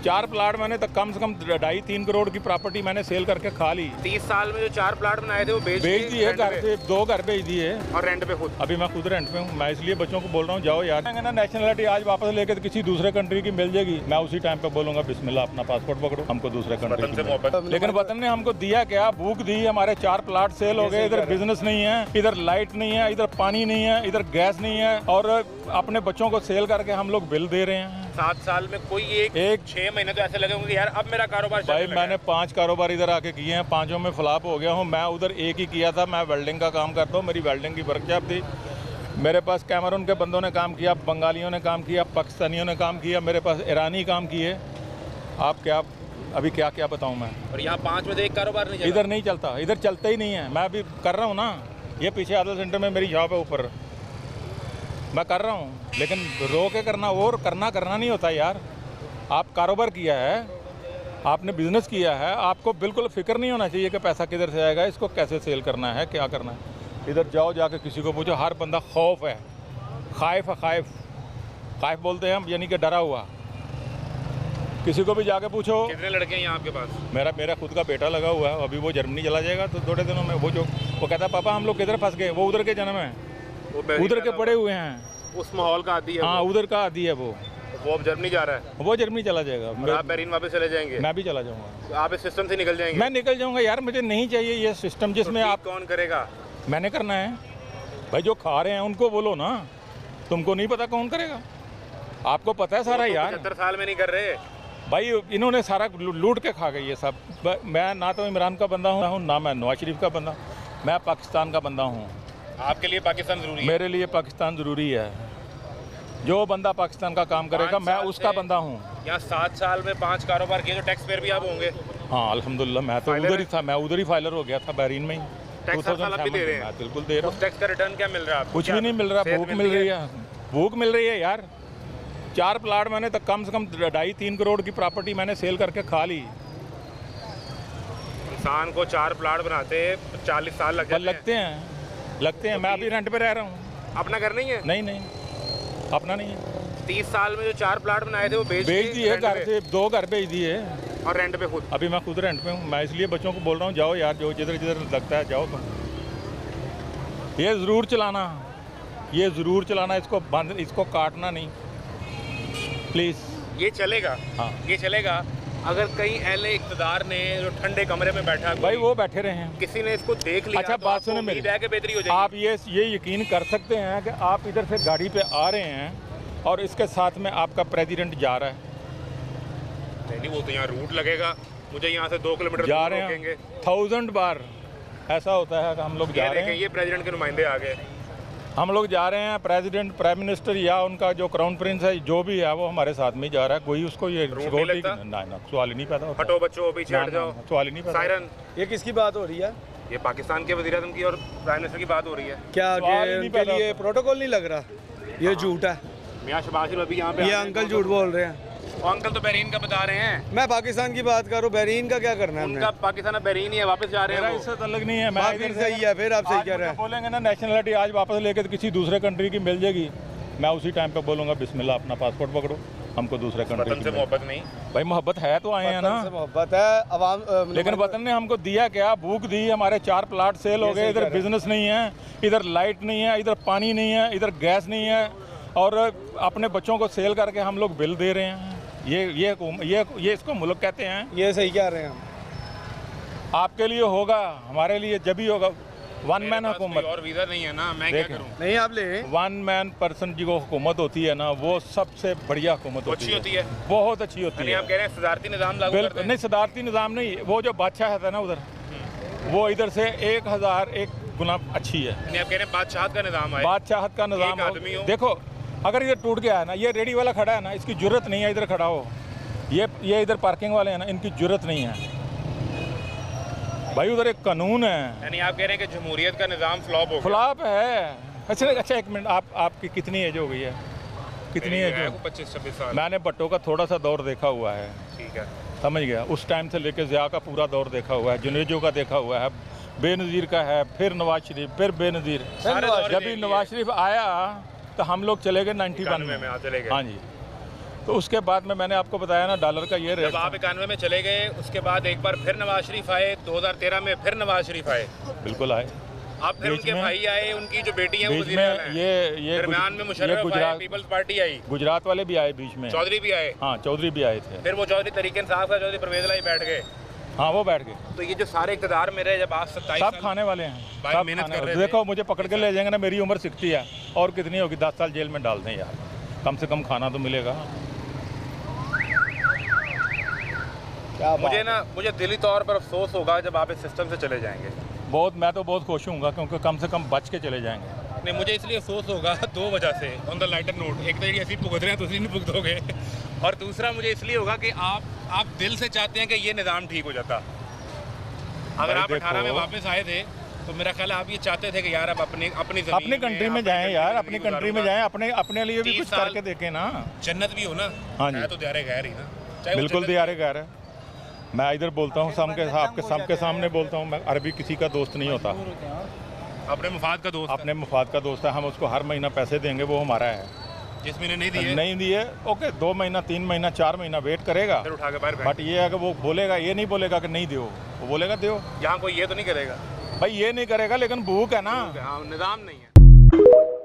4 plot मैंने तो कम से कम 2.5-3 करोड़ की प्रॉपर्टी मैंने सेल करके खा ली। 30 साल में जो 4 प्लाट बनाए थे वो बेच दिए, घर से 2 घर बेच दिए और रेंट पे खुद। अभी मैं खुद रेंट पे हूँ। मैं इसलिए बच्चों को बोल रहा हूँ जाओ यार, ना नेशनलिटी आज वापस लेके तो किसी दूसरे कंट्री की मिल जाएगी, मैं उसी टाइम पे बोलूंगा बिस्मिल्लाह अपना पासपोर्ट पकड़ो, हमको दूसरे कंट्री की। लेकिन वतन ने हमको दिया क्या? भूख दी। हमारे 4 प्लाट सेल हो गए। इधर बिजनेस नहीं है, इधर लाइट नहीं है, इधर पानी नहीं है, इधर गैस नहीं है, और अपने बच्चों को सेल करके हम लोग बिल दे रहे हैं। 7 साल में कोई एक 6 महीने तो ऐसे लगे होंगे यार अब मेरा कारोबार भाई मैंने 5 कारोबार इधर आके किए हैं, 5 में फ्लॉप हो गया हूँ। मैं उधर एक ही किया था, मैं वेल्डिंग का काम करता हूँ, मेरी वेल्डिंग की वर्कशॉप थी। मेरे पास कैमरून के बंदों ने काम किया, बंगालियों ने काम किया, पाकिस्तानियों ने काम किया, मेरे पास ईरानी काम किए। आप क्या अभी क्या क्या बताऊँ मैं? और यहाँ 5 में तो एक कारोबार नहीं चला। इधर नहीं चलता, इधर चलता ही नहीं है। मैं अभी कर रहा हूँ ना, ये पीछे आदल सेंटर में मेरी शॉप है, ऊपर मैं कर रहा हूँ, लेकिन रो के करना और करना नहीं होता यार। आप कारोबार किया है, आपने बिजनेस किया है, आपको बिल्कुल फिक्र नहीं होना चाहिए कि पैसा किधर से आएगा, इसको कैसे सेल करना है, क्या करना है। इधर जाओ जाके किसी को पूछो, हर बंदा खौफ है, खाइफ बोलते हैं हम, यानी कि डरा हुआ। किसी को भी जाके पूछो। कितने लड़के हैं यहाँ आपके पास? मेरा खुद का बेटा लगा हुआ है, अभी वो जर्मनी चला जाएगा तो थोड़े दिनों में। वो कहता है पापा हम लोग किधर फंस गए, वो उधर के जन्म है, उधर के पड़े हुए हैं, उस माहौल का आदी है। हाँ उधर का आदी है वो अब जर्मनी जा रहा है। वो जर्मनी चला जाएगा। आप बहरीन वापस चले जाएंगे? मैं भी चला जाऊंगा। तो आप इस सिस्टम से निकल जाएंगे? मैं निकल जाऊंगा यार, मुझे नहीं चाहिए ये सिस्टम जिसमें तो आप। कौन करेगा? मैंने करना है भाई, जो खा रहे हैं उनको बोलो ना, तुमको नहीं पता कौन करेगा? आपको पता है सारा यार। 75 साल में नहीं कर रहे भाई, इन्होंने सारा लूट के खा गए ये सब। मैं ना तो इमरान का बंदा हूँ, ना मैं नवाज शरीफ का बंदा, मैं पाकिस्तान का बंदा हूँ। आपके लिए पाकिस्तान जरूरी है? मेरे लिए पाकिस्तान ज़रूरी है। जो बंदा पाकिस्तान का काम करेगा मैं उसका बंदा हूँ। यहाँ 7 साल में 5 कारोबार किए तो टैक्स पेयर भी आप होंगे? हाँ अल्हम्दुलिल्लाह, मैं तो उधर ही था, मैं उधर ही फाइलर हो गया था बहरीन में ही। टैक्स भी दे रहे हैं? बिल्कुल दे रहा हूँ। टैक्स का रिटर्न क्या मिल रहा है? कुछ भी नहीं मिल रहा, भूख मिल रही है, भूख मिल रही है यार। 4 प्लाट मैंने तो कम से कम 2.5-3 करोड़ की प्रॉपर्टी मैंने सेल करके खा ली। इंसान को 4 प्लाट बनाते 40 साल लगते हैं। मैं अभी रेंट पे रह रहा हूँ। अपना घर नहीं है? नहीं, अपना नहीं है। 30 साल में जो 4 प्लाट बनाए थे वो बेच दिए, घर से 2 घर बेच दिए और रेंट पे खुद। अभी मैं खुद रेंट पे हूँ। मैं इसलिए बच्चों को बोल रहा हूँ जाओ यार, जो जिधर लगता है जाओ तुम। ये ज़रूर चलाना, इसको बंद, इसको काटना नहीं प्लीज़। ये चलेगा? हाँ ये चलेगा अगर कहीं अहले इक़्तिदार ने जो ठंडे कमरे में बैठा भाई, वो बैठे रहे हैं, किसी ने इसको देख लिया। अच्छा तो बात सुनो मेरी, बेहतरी हो जाएगी। आप ये यकीन कर सकते हैं कि आप इधर से गाड़ी पे आ रहे हैं और इसके साथ में आपका प्रेसिडेंट जा रहा है। नहीं, वो तो यहाँ रूट लगेगा, मुझे यहाँ से 2 किलोमीटर जा रहे हैं। 1000 बार ऐसा होता है कि हम लोग जा रहे हैं। ये प्रेसिडेंट के नुमाइंदे आ गए, हम लोग जा रहे हैं, प्रेसिडेंट, प्राइम मिनिस्टर या उनका जो क्राउन प्रिंस है, जो भी है वो हमारे साथ में जा रहा है। कोई उसको ये ना सवाल ही नहीं पैदा होता। हटो बच्चों पीछे हट जाओ, सवाल ही नहीं पैदा। सायरन, ये किसकी बात हो रही है? ये पाकिस्तान के वज़ीर-ए-आज़म की और प्राइम मिनिस्टर की बात हो रही है। क्या उनके लिए प्रोटोकॉल नहीं लग रहा? ये झूठ है। मियां शहबाज शरीफ अभी यहाँ पे ये अंकल झूठ बोल रहे हैं। अंकल तो बहरीन का बता रहे हैं। मैं पाकिस्तान की बात करूँ, बहरीन का क्या करना है? उनका पाकिस्तान बहरीन ही है, वापस जा रहे हैं। इससे अलग नहीं है। मैं फिर सही है, फिर आप सही कह रहे हैं। बोलेंगे ना नेशनलिटी आज वापस लेके तो किसी दूसरे कंट्री की मिल जाएगी, मैं उसी टाइम पे बोलूँगा बिस्मिल्लाह अपना पासपोर्ट पकड़ो, हमको दूसरे कंट्री से मोहब्बत नहीं भाई, मोहब्बत है तो आए हैं ना, मोहब्बत है अवाम। लेकिन वतन ने हमको दिया क्या? भूख दी। हमारे 4 प्लाट सेल हो गए। इधर बिजनेस नहीं है, इधर लाइट नहीं है, इधर पानी नहीं है, इधर गैस नहीं है, और अपने बच्चों को सेल करके हम लोग बिल दे रहे हैं। ये इसको मुल्क कहते हैं? ये सही कह रहे हैं हम। आपके लिए होगा, हमारे लिए जब ही होगा। 1 मैन हुकूमत और वीज़ा नहीं है ना, मैं क्या करूं? नहीं आप ले 1 मैन पर्सन जो हुकूमत होती है ना, वो सबसे बढ़िया हुकूमत होती है, बहुत अच्छी होती है। आप कह रहे हैं सदारती निज़ाम लागू करते हैं? नहीं, सदारती निज़ाम नहीं, वो जो बादशाह है ना उधर, वो इधर से 1001 गुना अच्छी है। आप कह रहे हैं बादशाहत का निज़ाम है? बादशाहत का निज़ाम। देखो अगर ये टूट गया है ना, ये रेडी वाला खड़ा है ना, इसकी जरूरत नहीं है इधर खड़ा हो। ये इधर पार्किंग वाले हैं ना, इनकी जरूरत नहीं है भाई, उधर एक कानून है। यानी आप कह रहे हैं कि जमहूरियत का निज़ाम फ्लॉप हो गया? फ्लॉप है। अच्छा 1 मिनट, आपकी कितनी एज हो गई है? कितनी एज है? 25-26 साल। मैंने भट्टो का थोड़ा सा दौर देखा हुआ है, ठीक है, समझ गया। उस टाइम से लेकर ज़िया का पूरा दौर देखा हुआ है, जुनेजो का देखा हुआ है, बेनज़ीर का है, फिर नवाज शरीफ, फिर बेनज़ीर। जब भी नवाज शरीफ आया तो हम लोग चले गए 91 में। चले गए। हाँ जी, तो उसके बाद में मैंने आपको बताया ना डॉलर का ये रेट जब आप 91 में चले गए उसके बाद एक बार फिर नवाज शरीफ आए, 2013 में फिर नवाज शरीफ आए, बिल्कुल आए। आप फिर बीच उनके में- भाई आए, उनकी जो बेटी है वो बीच वज़ीर में आला हैं। ये दरमियान में मुशर्रफ आए, गुजरात पीपल्स पार्टी आई, गुजरात वाले भी आए बीच में। चौधरी भी आए, हाँ चौधरी भी आए थे। फिर वो चौधरी तरीके इंसाफ का चौधरी परवेज लाई बैठ गए। हाँ वो बैठ गए। तो ये जो सारे इक़्तिदार मेरे जब आज 27 सब साल खाने वाले हैं, भाई सब मेहनत खाने कर वाले। रहे थे। देखो मुझे पकड़ के ले जाएंगे ना, मेरी उम्र 60 है और कितनी होगी, 10 साल जेल में डाल दें यार, कम से कम खाना तो मिलेगा। मुझे दिली तौर पर अफसोस होगा जब आप इस सिस्टम से चले जाएंगे। मैं तो बहुत खुश हूँ क्योंकि कम से कम बच के चले जाएंगे। नहीं, मुझे इसलिए अफसोस होगा 2 वजह से। ऑन द लाइटर नोट, एक तो ये ऐसी भुगत रहे हैं, दूसरी नहीं भुगतोगे, और दूसरा मुझे इसलिए होगा कि आप दिल से चाहते हैं कि ये निज़ाम ठीक हो जाता। अगर भाई आप 18 में देखो, वापस आए थे तो मेरा ख्याल है आप ये चाहते थे कि यार आप अपनी ज़मीन अपनी कंट्री में जाएं यार, अपनी कंट्री में जाएं, अपने लिए भी 30 कुछ साल करके देखें ना। जन्नत भी हो ना। हाँ जी। है तो दियारे गैर ही ना, चाहे वो बिल्कुल जन्नत- दियारे गैर है। मैं इधर बोलता हूँ सबके सामने बोलता हूँ, मैं अरबी किसी का दोस्त नहीं होता, अपने मुफाद का दोस्त अपने मुफाद का दोस्त है। हम उसको हर महीना पैसे देंगे, वो हमारा है। जिस महीने नहीं दिए नहीं दिए ओके, 2 महीना 3 महीना 4 महीना वेट करेगा, फिर उठा के बाहर बट ये है कि वो बोलेगा, ये नहीं बोलेगा कि नहीं दो, वो बोलेगा दो। यहाँ कोई ये तो नहीं करेगा भाई ये नहीं करेगा, लेकिन भूख है ना। निज़ाम नहीं है।